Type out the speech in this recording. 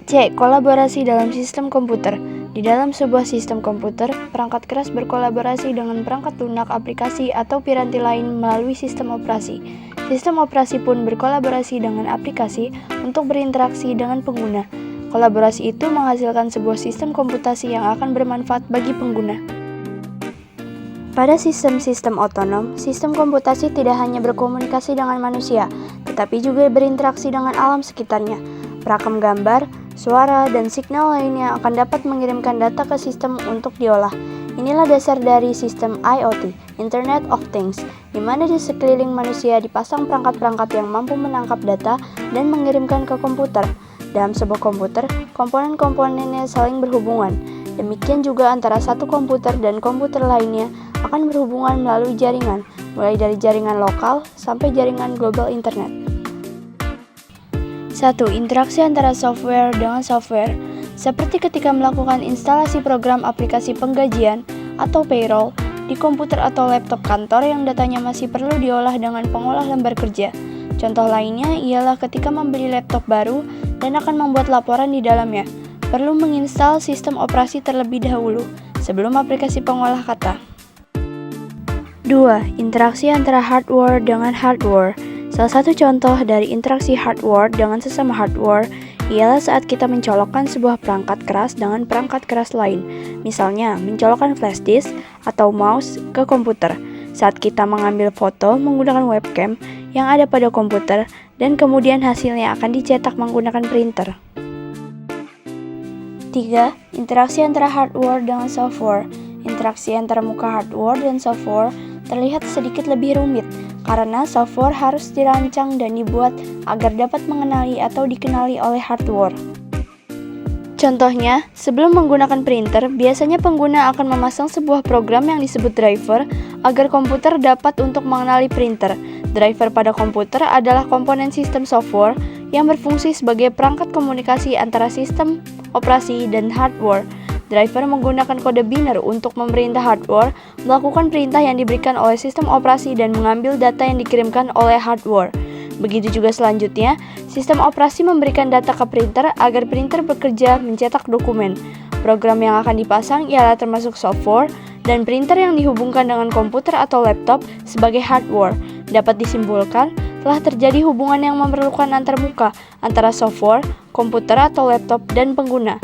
C. Kolaborasi dalam sistem komputer. Di dalam sebuah sistem komputer, perangkat keras berkolaborasi dengan perangkat lunak, aplikasi, atau piranti lain melalui sistem operasi. Sistem operasi pun berkolaborasi dengan aplikasi untuk berinteraksi dengan pengguna. Kolaborasi itu menghasilkan sebuah sistem komputasi yang akan bermanfaat bagi pengguna. Pada sistem-sistem otonom, sistem komputasi tidak hanya berkomunikasi dengan manusia, tetapi juga berinteraksi dengan alam sekitarnya. Perakam gambar, suara, dan signal lainnya akan dapat mengirimkan data ke sistem untuk diolah. Inilah dasar dari sistem IoT, Internet of Things, di mana di sekeliling manusia dipasang perangkat-perangkat yang mampu menangkap data dan mengirimkan ke komputer. Dalam sebuah komputer, komponen-komponennya saling berhubungan. Demikian juga antara satu komputer dan komputer lainnya akan berhubungan melalui jaringan, mulai dari jaringan lokal sampai jaringan global internet. 1. Interaksi antara software dengan software. Seperti ketika melakukan instalasi program aplikasi penggajian atau payroll di komputer atau laptop kantor yang datanya masih perlu diolah dengan pengolah lembar kerja. Contoh lainnya ialah ketika membeli laptop baru dan akan membuat laporan di dalamnya. Perlu menginstal sistem operasi terlebih dahulu sebelum aplikasi pengolah kata. 2. Interaksi antara hardware dengan hardware. Salah satu contoh dari interaksi hardware dengan sesama hardware ialah saat kita mencolokkan sebuah perangkat keras dengan perangkat keras lain. Misalnya, mencolokkan flash disk atau mouse ke komputer. Saat kita mengambil foto menggunakan webcam yang ada pada komputer dan kemudian hasilnya akan dicetak menggunakan printer. 3. Interaksi antara hardware dengan software. Interaksi antara muka hardware dan software terlihat sedikit lebih rumit karena software harus dirancang dan dibuat agar dapat mengenali atau dikenali oleh hardware. Contohnya, sebelum menggunakan printer, biasanya pengguna akan memasang sebuah program yang disebut driver agar komputer dapat untuk mengenali printer. Driver pada komputer adalah komponen sistem software yang berfungsi sebagai perangkat komunikasi antara sistem operasi dan hardware. Driver menggunakan kode biner untuk memerintah hardware melakukan perintah yang diberikan oleh sistem operasi dan mengambil data yang dikirimkan oleh hardware. Begitu juga selanjutnya, sistem operasi memberikan data ke printer agar printer bekerja mencetak dokumen. Program yang akan dipasang ialah termasuk software, dan printer yang dihubungkan dengan komputer atau laptop sebagai hardware. Dapat disimpulkan, telah terjadi hubungan yang memerlukan antarmuka antara software, komputer atau laptop, dan pengguna.